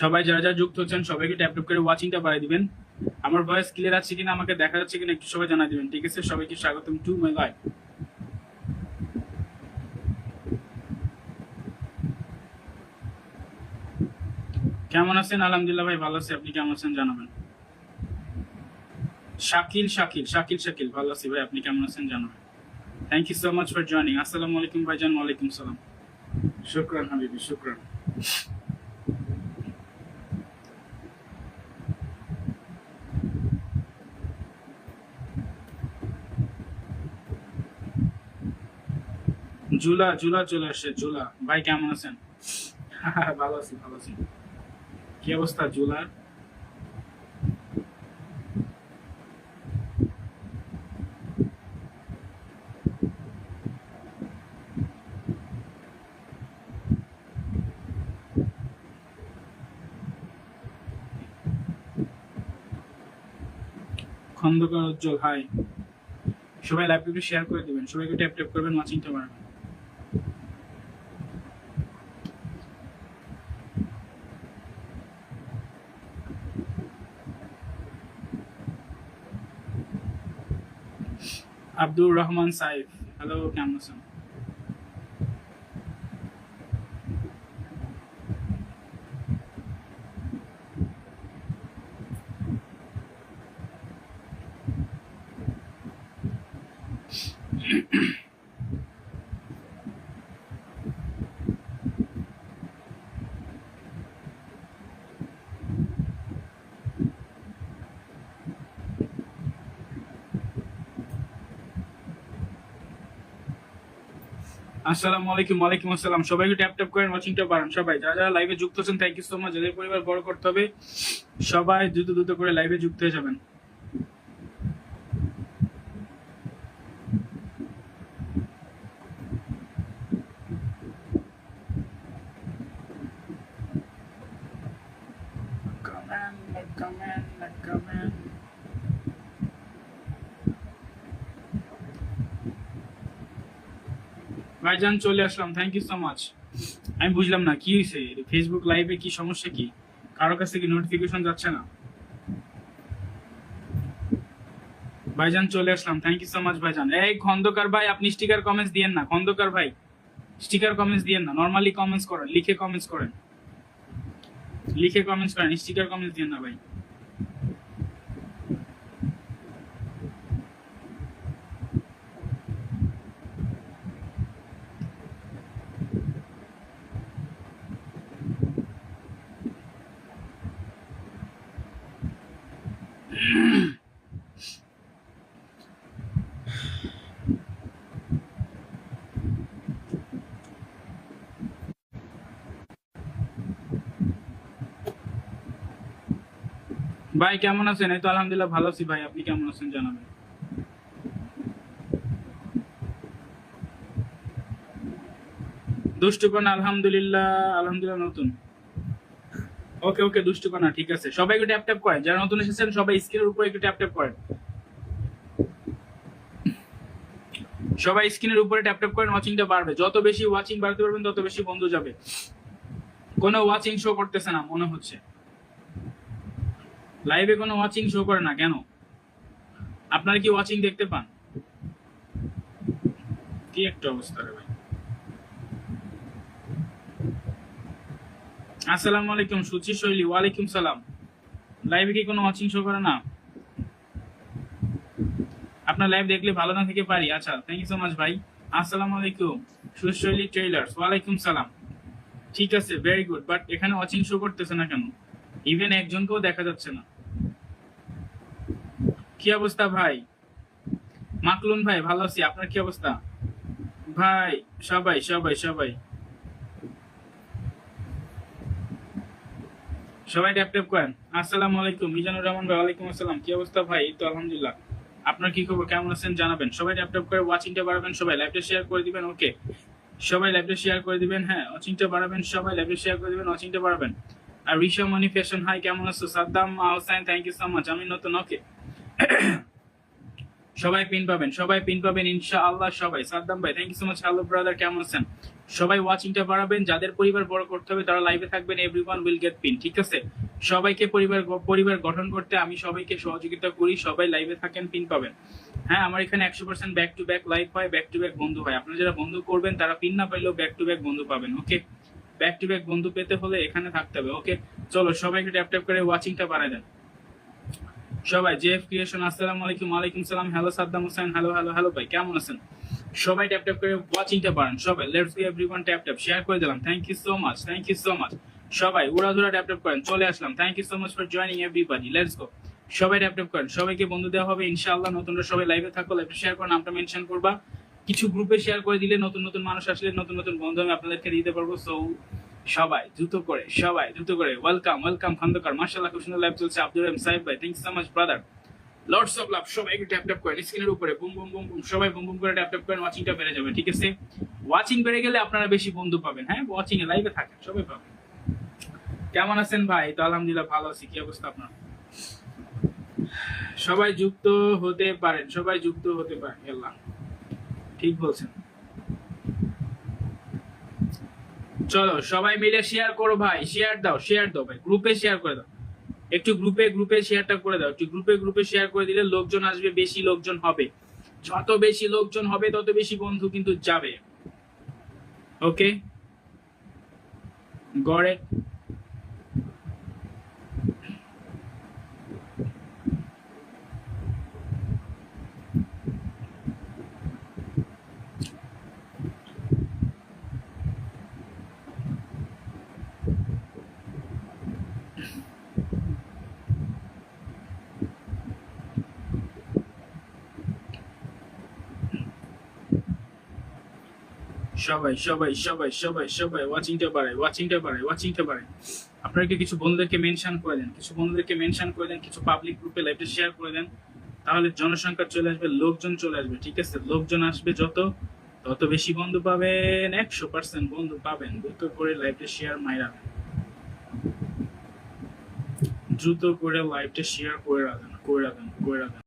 সবাই যারা যারা যুক্ত হচ্ছেন সবাইকে ট্যাপ ট্যাপ করে ওয়াচিংটা বাড়িয়ে দিবেন। আমার ভয়েস ক্লিয়ার আছে কিনা, আমাকে দেখা যাচ্ছে কিনা, একটু সবাই জানাই দিবেন। ঠিক আছে, সবাইকে স্বাগতম টু মাই লাইভ। কেমন আছেন? আলহামদুলিল্লাহ ভাই, ভালো আছি। আপনি কেমন আছেন জানাবেন। শাকিল শাকিল শাকিল শাকিল, ভালো আছি ভাই। আপনি কেমন আছেন জানাবেন। Thank you so much for joining. আসসালামু আলাইকুম ভাইজান। ওয়ালাইকুম সালাম। শুকরান হাবিবি, শুকরান। জুলা জুলা চলে আসছে। জুলা ভাই কেমন আছেন? ভালো আছি, ভালো আছি। কি অবস্থা জুলার? খন্দকার উজ্জ্বল হাই। সবাই লাইভটা একটু শেয়ার করে দিবেন, সবাইকে ট্যাপ ট্যাপ করবেন, ওয়াচিংটা বাড়াবেন। আব্দুর রহমান সাইফ, হ্যালো, কেমন আছেন? আসসালামু আলাইকুম। ওয়ালাইকুম আসসালাম। সবাইকে ট্যাপ ট্যাপ করেন, ওয়াচিংটা বাড়ান। সবাই যারা যারা লাইভে যুক্ত আছেন, থ্যাংক ইউ সো মাচ। যাদের পরিবার বড় করতে হবে, সবাই দ্রুত দ্রুত করে লাইভে যুক্ত হয়ে যাবেন। ভাইজান চলে আসলাম, থ্যাংক ইউ সো মাচ। আমি বুঝলাম না কি হয়েছে, ফেসবুক লাইভে কি সমস্যা, কি কারো কাছে কি নোটিফিকেশন যাচ্ছে না? ভাইজান চলে আসলাম, থ্যাংক ইউ সো মাচ ভাইজান। এই খন্দকার ভাই, আপনি স্টিকার কমেন্টস দিয়েন না। খন্দকার ভাই, স্টিকার কমেন্টস দিয়েন না, নরমালি কমেন্টস করেন, লিখে কমেন্টস করেন, লিখে কমেন্টস করেন, স্টিকার কমেন্টস দিয়েন না ভাই। ভাই কেমন আছেন? এই তো আলহামদুলিল্লাহ ভালো আছি ভাই, আপনি কেমন আছেন জানাবেন। দুষ্টুকণা আলহামদুলিল্লাহ, আলহামদুলিল্লাহ নতুন। ওকে ওকে দুষ্টুকণা, ঠিক আছে। সবাই একটু ট্যাপ ট্যাপ করেন, যারা নতুন এসেছেন সবাই স্ক্রিনের উপরে একটু ট্যাপ ট্যাপ করেন। সবাই স্ক্রিনের উপরে ট্যাপ ট্যাপ করেন, ওয়াচিংটা বাড়বে। যত বেশি ওয়াচিং বাড়তে পারবেন তত বেশি বন্ধু যাবে। কোনো ওয়াচিং শো করতেছে না মনে হচ্ছে, লাইভে কোনো ওয়াচিং শো করে না কেন? আপনারা কি ওয়াচিং দেখতে পান? কি একটা অবস্থা রে ভাই। আসসালামু আলাইকুম সুচি শৈলী, ওয়ালাইকুম সালাম। লাইভে কি কোনো ওয়াচিং শো করে না? আপনার লাইভ দেখলে ভালো না থেকে পারি। আচ্ছা, থ্যাংক ইউ সো মাচ ভাই। আসসালামু আলাইকুম সুশৈলী ট্রেইলার্স, ওয়ালাইকুম সালাম। ঠিক আছে, ভেরি গুড, বাট এখানে ওয়াচিং শো করতেছে না কেন? ইভেন একজনকেও দেখা যাচ্ছে না। কি অবস্থা ভাই? মাকলুন ভাই ভালো আছি, আপনার কি অবস্থা ভাই? সবাই সবাই সবাই সবাই ট্যাপ ট্যাপ করেন। আসসালামু আলাইকুম মিজানুর রহমান ভাই, ওয়ালাইকুম আসসালাম। কি অবস্থা ভাই? এই তো আলহামদুলিল্লাহ, আপনার কি খবর, কেমন আছেন জানাবেন। সবাই ট্যাপ ট্যাপ করে ওয়াচিংটা বাড়াবেন, সবাই লাইভটা শেয়ার করে দিবেন। ওকে, সবাই লাইভটা শেয়ার করে দিবেন। হ্যাঁ, ওয়াচিংটা বাড়াবেন, সবাই লাইভটা শেয়ার করে দিবেন, ওয়াচিংটা বাড়াবেন। আর রিশা মনি ফ্যাশন, হাই কেমন আছো? Saddam Hossain, thank you so much. আমি নতুন। ওকে, সবাই পিন পাবেন, সবাই পিন পাবেন ইনশাআল্লাহ। সবাই সাদ্দাম ভাই, thank you so much. Hello brother, কেমন আছেন? সবাই ওয়াচিংটা বাড়াবেন, যাদের পরিবার বড় করতে হবে তারা লাইভে থাকবেন। এভরিওয়ান উইল গেট পিন, ঠিক আছে? সবাইকে পরিবার গঠন করতে আমি সবাইকে সহযোগিতা করি, সবাই লাইভে থাকেন, পিন পাবেন। হ্যাঁ, আমার এখানে 100% ব্যাক টু ব্যাক লাইভ হয়, ব্যাক টু ব্যাক বন্ধু হয়। আপনারা যারা বন্ধু করবেন তারা পিন না পাইলেও ব্যাক টু ব্যাক বন্ধু পাবেন। ওকে, ব্যাক টু ব্যাক বন্ধু পেতে হলে এখানে থাকতে হবে। ওকে, চলো সবাইকে ট্যাপ ট্যাপ করে ওয়াচিংটা বাড়ায় দেন। সবাই জেএফ ক্রিয়েশন, আসসালামু আলাইকুম। ওয়ালাইকুম সালাম। Hello Saddam Hossain, hello hello hello ভাই, কেমন আছেন? সবাই ট্যাপ ট্যাপ করে ওয়াচিংটা বাড়ান। সবাই let's go everyone, tap tap share করে দিলাম। Thank you so much, thank you so much. সবাই উড়াধুরা ট্যাপ ট্যাপ করেন, চলে আসলাম। Thank you so much for joining everybody, let's go. সবাই ট্যাপ ট্যাপ করেন, সবাইকে বন্ধু দেওয়া হবে ইনশাআল্লাহ। নতুনরা সবাই লাইভে থাকো, লাইভে শেয়ার করে নামটা মেনশন করবা। কিছু গ্রুপে শেয়ার করে দিলে নতুন নতুন মানুষ আসলে নতুন নতুন বন্ধু আমি আপনাদেরকে দিতে পারবো। সো সবাই দ্রুত করে, সবাই দ্রুত করে। ওয়েলকাম ওয়েলকাম খন্দকার, মাশাআল্লাহ খুব সুন্দর লাইভ চলছে। আব্দুর রহিম সাহেব ভাই, thank you so much brother. Lords of love, সবাই একটু ট্যাপ ট্যাপ করেন স্ক্রিনের উপরে, বুম বুম বুম বুম, সবাই বুম বুম করে ট্যাপ ট্যাপ করেন, ওয়াচিংটা বেড়ে যাবে, ঠিক আছে? ওয়াচিং বেড়ে গেলে আপনারা বেশি বন্ধু পাবেন। হ্যাঁ, ওয়াচিং এ লাইভে থাকেন, সবাই পাবেন। কেমন আছেন ভাই? তো আলহামদুলিল্লাহ ভালো আছি। কি অবস্থা আপনার? সবাই যুক্ত হতে পারেন, সবাই যুক্ত হতে পারেন। আল্লাহ ঠিক বলছেন। চলো সবাই মিলে শেয়ার করো ভাই, শেয়ার দাও ভাই, গ্রুপে শেয়ার করে দাও। একটু গ্রুপে শেয়ারটা করে দাও। একটু গ্রুপে শেয়ার করে দিলে লোকজন আসবে, বেশি লোকজন হবে। যত বেশি লোকজন হবে তত বেশি বন্ধু কিন্তু যাবে। ওকে, গড়ে সবাই সবাই সবাই সবাই সবাই ওয়াচিংটা বাড়ায়, ওয়াচিংটা বাড়ায়, ওয়াচিংটা বাড়ায়। আপনারা কি কিছু বন্ধুদেরকে মেনশন করে দেন, কিছু বন্ধুদেরকে মেনশন করে দেন, কিছু পাবলিক গ্রুপে লাইভটা শেয়ার করে দেন, তাহলে জনসংখ্যা চলে আসবে, লোকজন চলে আসবে। ঠিক আছে, লোকজন আসবে যত, তত বেশি বন্ধু পাবেন, 100% বন্ধু পাবেন। দ্রুত করে লাইভটা শেয়ার মাইরাবেন, দ্রুত করে লাইভটা শেয়ার করে রাখেন, করে রাখেন, করে রাখেন।